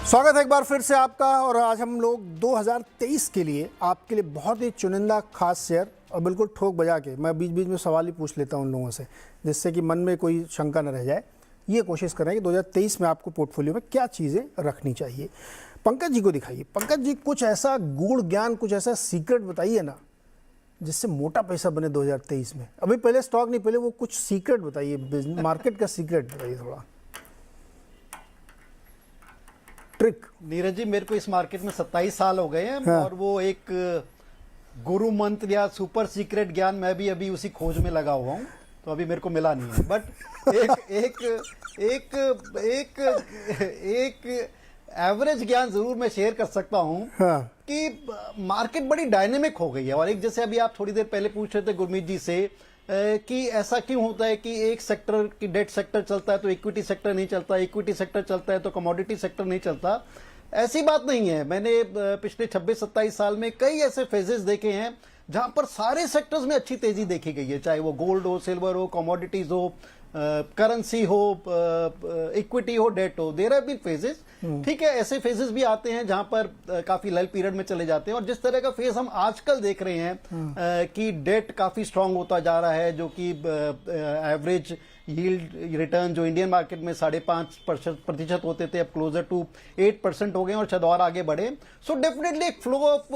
स्वागत है एक बार फिर से आपका। और आज हम लोग 2023 के लिए आपके लिए बहुत ही चुनिंदा खास शेयर और बिल्कुल ठोक बजा के, मैं बीच बीच में सवाल ही पूछ लेता हूं उन लोगों से जिससे कि मन में कोई शंका न रह जाए। ये कोशिश करें कि 2023 में आपको पोर्टफोलियो में क्या चीज़ें रखनी चाहिए। पंकज जी को दिखाइए। पंकज जी, कुछ ऐसा गूढ़ ज्ञान, कुछ ऐसा सीक्रेट बताइए ना जिससे मोटा पैसा बने 2023 में। अभी पहले स्टॉक नहीं, पहले वो कुछ सीक्रेट बताइए, मार्केट का सीक्रेट बताइए थोड़ा, ट्रिक। नीरज जी, मेरे को इस मार्केट में 27 साल हो गए हैं। हाँ। और वो एक गुरु मंत्र या सुपर सीक्रेट ज्ञान मैं भी अभी उसी खोज में लगा हुआ हूँ, तो अभी मेरे को मिला नहीं है। बट एक एवरेज ज्ञान जरूर मैं शेयर कर सकता हूँ। हाँ। कि मार्केट बड़ी डायनेमिक हो गई है। और एक, जैसे अभी आप थोड़ी देर पहले पूछ रहे थे गुरमीत जी से कि ऐसा क्यों होता है कि एक सेक्टर की डेट सेक्टर चलता है तो इक्विटी सेक्टर नहीं चलता, इक्विटी सेक्टर चलता है तो कमोडिटी सेक्टर नहीं चलता। ऐसी बात नहीं है। मैंने पिछले 26-27 साल में कई ऐसे फेजेस देखे हैं जहां पर सारे सेक्टर्स में अच्छी तेजी देखी गई है, चाहे वो गोल्ड हो, सिल्वर हो, कमोडिटीज हो, करेंसी हो, इक्विटी हो, डेट हो। There have been phases. ठीक है, ऐसे फेजेस भी आते हैं जहां पर काफी लल पीरियड में चले जाते हैं। और जिस तरह का फेज हम आजकल देख रहे हैं कि डेट काफी स्ट्रांग होता जा रहा है, जो कि एवरेज यील्ड रिटर्न जो इंडियन मार्केट में 5.5% होते थे, अब क्लोजर टू 8% हो गए और शायद और आगे बढ़े। सो डेफिनेटली एक flow of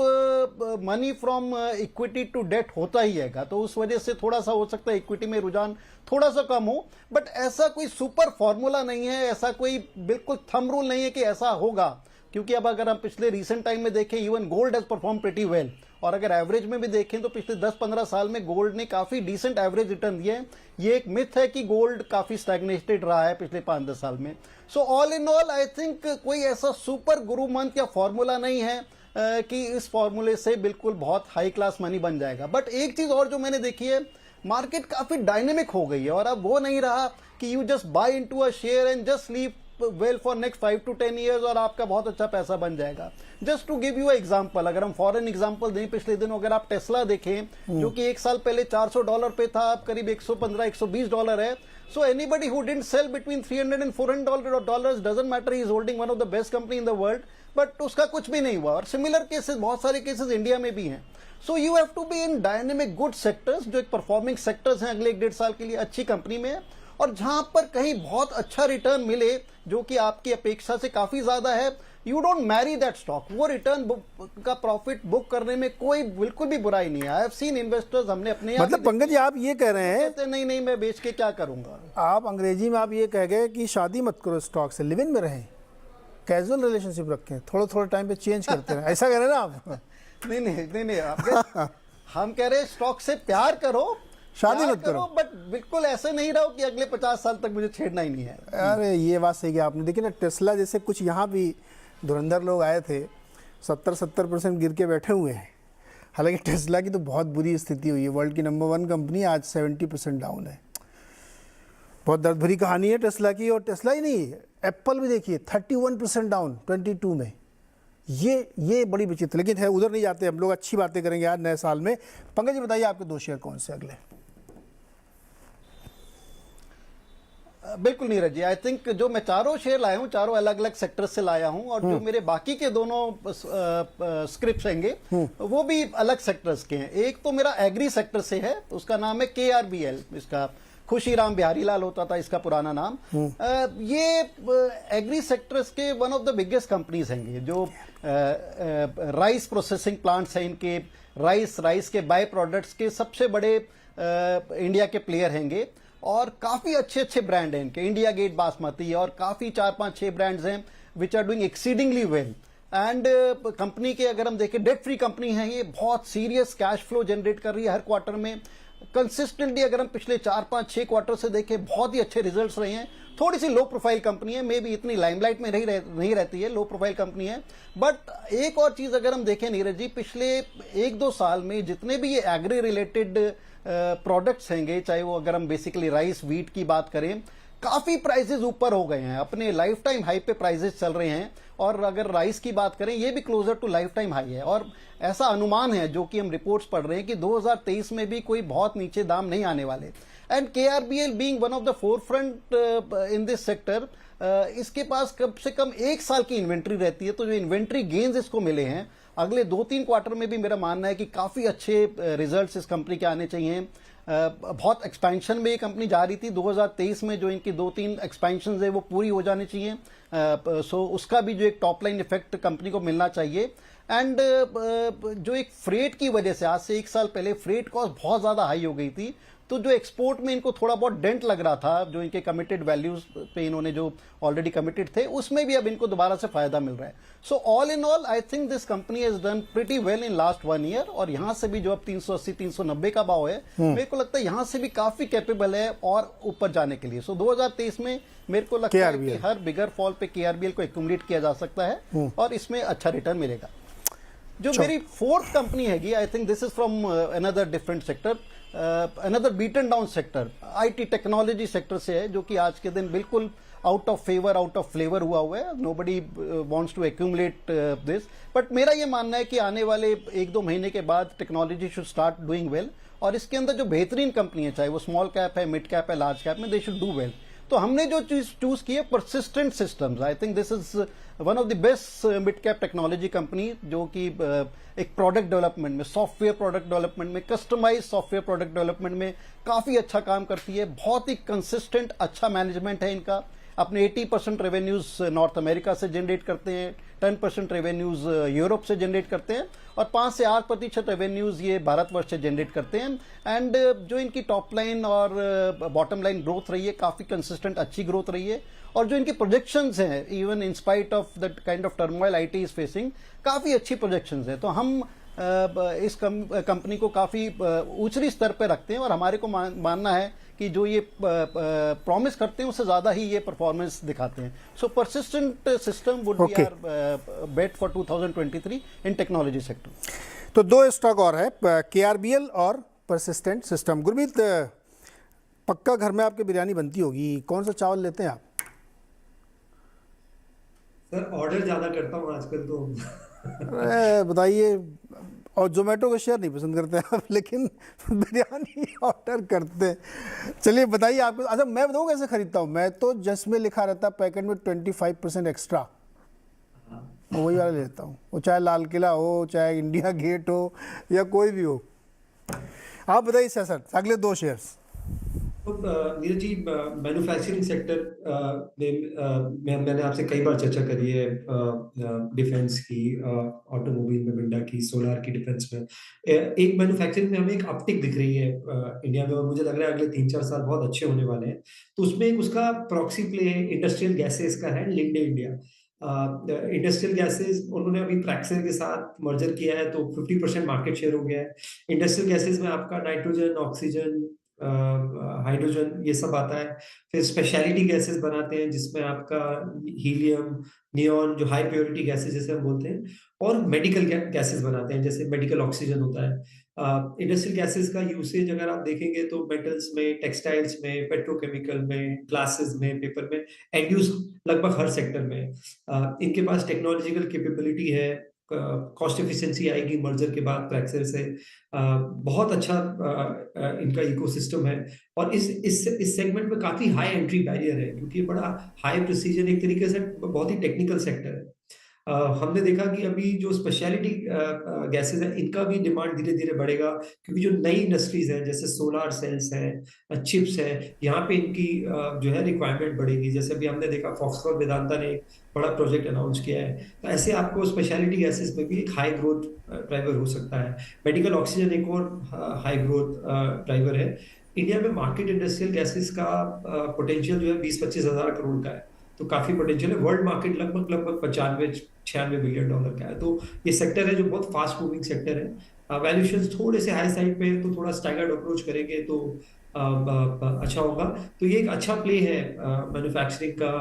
money from equity to debt होता ही है। तो उस वजह से थोड़ा सा हो सकता है इक्विटी में रुझान थोड़ा सा कम हो, बट ऐसा कोई सुपर फॉर्मूला नहीं है, ऐसा कोई बिल्कुल थंब रूल नहीं है कि ऐसा होगा। क्योंकि अब अगर हम पिछले रिसेंट टाइम में देखें, even gold has perform pretty well. और अगर एवरेज में भी देखें तो पिछले 10-15 साल में गोल्ड ने काफी डिसेंट एवरेज रिटर्न दिए हैं। ये एक मिथ है कि गोल्ड काफी स्टैग्नेटेड रहा है पिछले 5-10 साल में। So all in all I think कोई ऐसा सुपर गुरु मंत्र या फॉर्मूला नहीं है कि इस फॉर्मूले से बिल्कुल बहुत हाई क्लास मनी बन जाएगा। बट एक चीज और जो मैंने देखी है, मार्केट काफी डायनेमिक हो गई है। और अब वो नहीं रहा कि you just buy into a share and just leave well for next 5 to 10 years और आपका बहुत अच्छा पैसा बन जाएगा। Just to give you example, अगर हम फॉरेन एग्जांपल दें, पिछले दिनों अगर आप टेस्ला देखें जो कि एक साल पहले $400 पे था, अब करीब $115-120 है। So anybody who didn't sell between $300 and $400 doesn't matter, he is holding one of the best company in the world, but उसका कुछ भी नहीं हुआ। और सिमिलर केसेस, बहुत सारे केसेस इंडिया में भी हैं। So you have to be in dynamic good sectors, जो एक परफॉर्मिंग सेक्टर्स हैं अगले 1-1.5 साल के लिए अच्छी कंपनी में, और जहां पर कहीं बहुत अच्छा रिटर्न मिले जो कि आपकी अपेक्षा से काफी ज्यादा है, you don't Mary that stock. वो रिटर्न का प्रॉफिट बुक करने में कोई बिल्कुल भी बुराई नहीं है। आई हैव सीन इन्वेस्टर्स, हमने अपने मतलब पंकज जी, आप ये कह रहे हैं, नहीं मैं बेच के क्या करूंगा। आप अंग्रेजी में आप ये कह गए कि शादी मत करो स्टॉक से, लिव इन में रहें, कैजुअल रिलेशनशिप रखें, थोड़ा टाइम पे चेंज करते हैं, ऐसा कह रहे हैं ना आप? नहीं आप हम कह रहे हैं स्टॉक से प्यार करो, शादी मत करो, बट बिल्कुल ऐसे नहीं रहो कि अगले 50 साल तक मुझे छेड़ना ही नहीं है। अरे ये बात सही है आपने। देखिए ना, टेस्ला जैसे कुछ यहाँ भी धुरंधर लोग आए थे, 70% गिर के बैठे हुए हैं। हालांकि टेस्ला की तो बहुत बुरी स्थिति हुई है, वर्ल्ड की नंबर 1 कंपनी आज 70% डाउन है। बहुत दर्द भरी कहानी है टेस्ला की। और टेस्ला ही नहीं, एप्पल भी देखिए 31% डाउन 22 में। ये बड़ी विचित्र, लेकिन है, उधर नहीं जाते हम लोग, अच्छी बातें करेंगे आज नए साल में। पंकज जी बताइए, आपके 2 शेयर कौन से अगले? बिल्कुल नीरज जी, आई थिंक जो मैं चारों शेयर लाया हूं, चारों अलग अलग सेक्टर से लाया हूं, और जो मेरे बाकी के दोनों स्क्रिप्ट्स हैंगे वो भी अलग सेक्टर्स के हैं। एक तो मेरा एग्री सेक्टर से है, उसका नाम है KRBL, इसका खुशीराम बिहारी लाल होता था इसका पुराना नाम। ये एग्री सेक्टर्स के one of the biggest companies हैंगे, जो राइस प्रोसेसिंग प्लांट्स हैं इनके, राइस के बाय प्रोडक्ट्स के सबसे बड़े इंडिया के प्लेयर हैंगे। और काफी अच्छे ब्रांड हैं इनके, इंडिया गेट बासमती, और काफी 4-5-6 ब्रांड्स हैं which are doing exceedingly well. And company के अगर हम देखें, डेट फ्री कंपनी है ये, बहुत सीरियस कैश फ्लो जनरेट कर रही है हर क्वार्टर में कंसिस्टेंटली। अगर हम पिछले 4-5-6 क्वार्टर से देखें, बहुत ही अच्छे रिजल्ट्स रहे हैं। थोड़ी सी लो प्रोफाइल कंपनी है, मे भी इतनी लाइमलाइट में नहीं रहती है, लो प्रोफाइल कंपनी है। बट एक और चीज अगर हम देखें नीरज जी, पिछले 1-2 साल में जितने भी ये एग्री रिलेटेड प्रोडक्ट्स हैंगे, चाहे वो अगर हम बेसिकली राइस, व्हीट की बात करें, काफी प्राइसेस ऊपर हो गए हैं, अपने लाइफ टाइम हाई पे प्राइसेस चल रहे हैं। और अगर राइस की बात करें, ये भी closer to life time high है। और ऐसा अनुमान है, जो कि हम रिपोर्ट्स पढ़ रहे हैं, कि 2023 में भी कोई बहुत नीचे दाम नहीं आने वाले। And KRBL being one of the forefront in this sector, इसके पास कम से कम 1 साल की इन्वेंट्री रहती है। तो जो इन्वेंट्री गेन्स इसको मिले हैं, अगले 2-3 क्वार्टर में भी मेरा मानना है कि काफ़ी अच्छे रिजल्ट्स इस कंपनी के आने चाहिए। बहुत एक्सपेंशन में ये कंपनी जा रही थी 2023 में, जो इनकी 2-3 एक्सपेंशन है वो पूरी हो जानी चाहिए। सो उसका भी जो एक टॉप लाइन इफेक्ट कंपनी को मिलना चाहिए। एंड जो एक फ्रेट की वजह से आज से 1 साल पहले फ्रेट कॉस्ट बहुत ज़्यादा हाई हो गई थी, तो जो एक्सपोर्ट में इनको थोड़ा बहुत डेंट लग रहा था, जो इनके कमिटेड वैल्यूज पे इन्होंने जो ऑलरेडी कमिटेड थे, उसमें भी अब इनको दोबारा से फायदा मिल रहा है। So all in all I think this company has done pretty well in last 1 year. और यहाँ से भी जो अब 380-390 का भाव है, मेरे को लगता है यहाँ से भी काफी कैपेबल है और ऊपर जाने के लिए। सो 2023 में मेरे को लगता है कि हर बिगर फॉल पे KRBL को एक्यूमुलेट किया जा सकता है और इसमें अच्छा रिटर्न मिलेगा। जो मेरी फोर्थ कंपनी हैगी, I think this is from another different sector, another beaten down sector, IT technology sector से है, जो कि आज के दिन बिल्कुल out of favour, out of flavour हुआ है। Nobody wants to accumulate this, but मेरा ये मानना है कि आने वाले 1-2 महीने के बाद technology should start doing well, और इसके अंदर जो बेहतरीन कंपनी है, चाहे वो स्मॉल कैप है, मिड कैप है, लार्ज कैप में, दे शुड डू वेल। तो हमने जो चीज चूज की है persistent systems, I think this is one of the best mid cap technology company, जो कि एक प्रोडक्ट डेवलपमेंट में, सॉफ्टवेयर प्रोडक्ट डेवलपमेंट में, कस्टमाइज सॉफ्टवेयर प्रोडक्ट डेवलपमेंट में काफी अच्छा काम करती है। बहुत ही कंसिस्टेंट अच्छा मैनेजमेंट है इनका। अपने 80% रेवेन्यूज नॉर्थ अमेरिका से जनरेट करते हैं, 10% रेवेन्यूज यूरोप से जनरेट करते हैं, और 5 से 8% रेवेन्यूज ये भारतवर्ष से जनरेट करते हैं। एंड जो इनकी टॉप लाइन और बॉटम लाइन ग्रोथ रही है, काफी कंसिस्टेंट अच्छी ग्रोथ रही है। और जो इनकी प्रोजेक्शंस हैं, even in spite of that kind of turmoil IT is facing, काफी अच्छी प्रोजेक्शंस हैं। तो हम इस कंपनी को काफी ऊंचे स्तर पर रखते हैं, और हमारे को मानना है कि जो ये प्रॉमिस करते हैं उससे ज्यादा ही ये परफॉर्मेंस दिखाते हैं। So Persistent System would be our bet for 2023 in technology sector. तो 2 स्टॉक और है, KRBL और परसिस्टेंट सिस्टम। गुरमीत, पक्का घर में आपके बिरयानी बनती होगी, कौन सा चावल लेते हैं आप? सर ऑर्डर ज्यादा करता हूँ आजकल तो। अरे बताइए, और जोमेटो का शेयर नहीं पसंद करते आप, लेकिन बिरयानी ऑर्डर करते हैं। चलिए बताइए आपको। अच्छा, मैं बताऊँ कैसे खरीदता हूँ? मैं तो जस्ट में लिखा रहता है पैकेट में 25% एक्स्ट्रा, वही वाला लेता हूँ। वो चाहे लाल किला हो, चाहे इंडिया गेट हो, या कोई भी हो। आप बताइए सर, अगले 2 शेयर्स। तो नीरज जी, मैन्युफैक्चरिंग सेक्टर में मैंने आपसे कई बार चर्चा करी है, डिफेंस की, ऑटोमोबाइल में मिंडा की, सोलार की, डिफेंस में। एक मैन्युफैक्चरिंग में हमें एक अपटिक दिख रही है इंडिया में, और मुझे लग रहा है अगले 3-4 साल बहुत अच्छे होने वाले हैं। तो उसमें एक उसका प्रॉक्सी प्ले इंडस्ट्रियल गैसेस का है, लिंडे इंडिया। इंडस्ट्रियल गैसेस उन्होंने अभी प्रैक्सर के साथ मर्जर किया है, तो 50% मार्केट शेयर हो गया है। इंडस्ट्रियल गैसेस में आपका नाइट्रोजन, ऑक्सीजन, हाइड्रोजन, ये सब आता है। फिर स्पेशलिटी गैसेस बनाते हैं, जिसमें आपका हीलियम, नियॉन, जो हाई प्योरिटी गैसेस जैसे हम बोलते हैं, और मेडिकल गैसेस बनाते हैं, जैसे मेडिकल ऑक्सीजन होता है। इंडस्ट्रियल गैसेस का यूसेज अगर आप देखेंगे तो मेटल्स में, टेक्सटाइल्स में, पेट्रोकेमिकल में, ग्लासेस में, पेपर में, एंड यूज लगभग हर सेक्टर में। इनके पास टेक्नोलॉजिकल कैपेबिलिटी है, कॉस्ट एफिशिएंसी आएगी मर्जर के बाद प्रैक्सर से। बहुत अच्छा इनका इकोसिस्टम है, और इस सेगमेंट में काफी हाई एंट्री बैरियर है, क्योंकि बड़ा हाई प्रिसीजन, एक तरीके से बहुत ही टेक्निकल सेक्टर है। हमने देखा कि अभी जो स्पेशलिटी गैसेस है, इनका भी डिमांड धीरे-धीरे बढ़ेगा, क्योंकि जो नई इंडस्ट्रीज हैं, जैसे सोलार सेल्स हैं, चिप्स हैं, यहाँ पे इनकी जो है रिक्वायरमेंट बढ़ेगी। जैसे अभी हमने देखा फॉक्सकॉन वेदांता ने एक बड़ा प्रोजेक्ट अनाउंस किया है। तो ऐसे आपको स्पेशलिटी गैसेस में भी एक हाई ग्रोथ ड्राइवर हो सकता है। मेडिकल ऑक्सीजन एक और हाई ग्रोथ ड्राइवर है। इंडिया में मार्केट इंडस्ट्रियल गैसेस का पोटेंशियल जो है 20-25 हज़ार करोड़ का है, तो काफी पोटेंशियल है। वर्ल्ड मार्केट लगभग 95-96 बिलियन डॉलर का है। तो ये सेक्टर है जो बहुत फास्ट मूविंग सेक्टर है। वैल्यूएशन थोड़े से हाई साइड पे है, तो थोड़ा स्टैगर्ड अप्रोच करेंगे तो अच्छा होगा। तो ये एक अच्छा प्ले है मैन्युफैक्चरिंग का,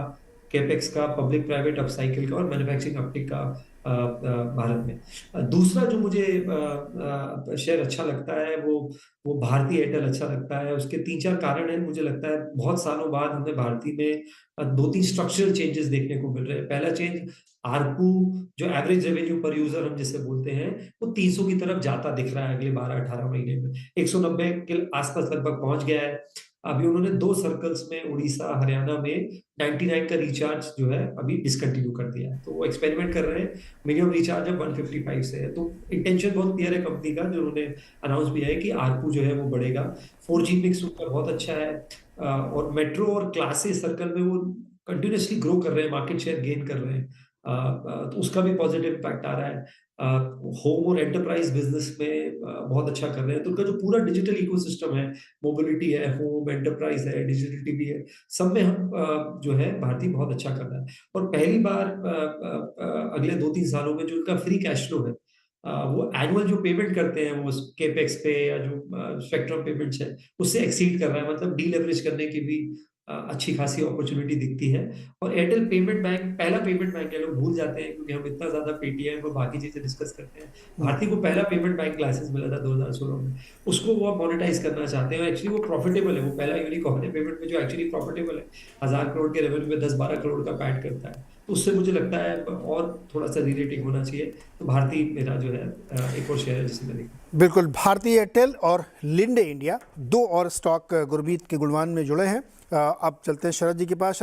कैपेक्स का, पब्लिक प्राइवेट अपसाइकिल का, और मैन्युफैक्चरिंग अपटिक का भारत में। दूसरा जो मुझे शेयर अच्छा लगता है, वो भारती एयरटेल अच्छा लगता है। उसके 3-4 कारण हैं। मुझे लगता है बहुत सालों बाद हमें भारती में 2-3 स्ट्रक्चरल चेंजेस देखने को मिल रहे हैं। पहला चेंज, आरपू, जो एवरेज रेवेन्यू पर यूजर हम जिसे बोलते हैं, वो 300 की तरफ जाता दिख रहा है अगले 12-18 महीने में। 190 के आसपास लगभग पहुंच गया है। अभी उन्होंने 2 सर्कल्स में उड़ीसा, हरियाणा में 99 का रिचार्ज जो है अभी डिसकंटिन्यू कर दिया है। तो वो एक्सपेरिमेंट कर रहे हैं, मिनिमम रिचार्ज अब 155 से है। तो इंटेंशन बहुत क्लियर है कंपनी का, जो उन्होंने अनाउंस भी है कि आरपू जो है वो बढ़ेगा। 4G मिक्स उनका बहुत अच्छा है और मेट्रो और क्लास ए सर्कल में वो कंटिन्यूअसली ग्रो कर रहे हैं, मार्केट शेयर गेन कर रहे हैं। तो उसका भी पॉजिटिव इम्पैक्ट आ रहा है। होम और एंटरप्राइज बिजनेस में बहुत अच्छा कर रहे हैं। तो उनका जो पूरा डिजिटल इकोसिस्टम है, मोबिलिटी है, होम, एंटरप्राइज है, डिजिटल टीवी है, सब में हम जो है भारती बहुत अच्छा कर रहा है। और पहली बार अगले 2-3 सालों में जो उनका फ्री कैश फ्लो है, वो एनुअल जो पेमेंट करते हैं वो केपेक्स पे या जो स्पेक्ट्रम पेमेंट्स है, उससे एक्सीड कर रहा है। मतलब डीलेवरेज करने की भी अच्छी खासी अपॉर्चुनिटी दिखती है। और एयरटेल पेमेंट बैंक पहला पेमेंट बैंक है, लोग भूल जाते हैं क्योंकि हम इतना ज़्यादा पेटीएम और बाकी चीज़ें डिस्कस करते हैं। भारती को पहला पेमेंट बैंक लाइसेंस मिला था 2016 में। उसको वो अब मोनेटाइज़ करना चाहते हैं और एक्चुअली वो प्रॉफिटेबल है। वो पहला यूनिकॉर्न है पेमेंट में जो एक्चुअली प्रॉफिटेबल है। 1000 करोड़ के रेवेन्यू में 10-12 करोड़ का पैट करता है। तो उससे मुझे लगता है और थोड़ा-सा री-रेटिंग होना चाहिए। तो भारती मेरा जो है एक और शेयर है जिसे मैं देखूँ। बिल्कुल, भारती एयरटेल और लिंडे इंडिया, दो और स्टॉक गुरमीत के गुणवान में जुड़े हैं। अब चलते हैं शरद जी के पास।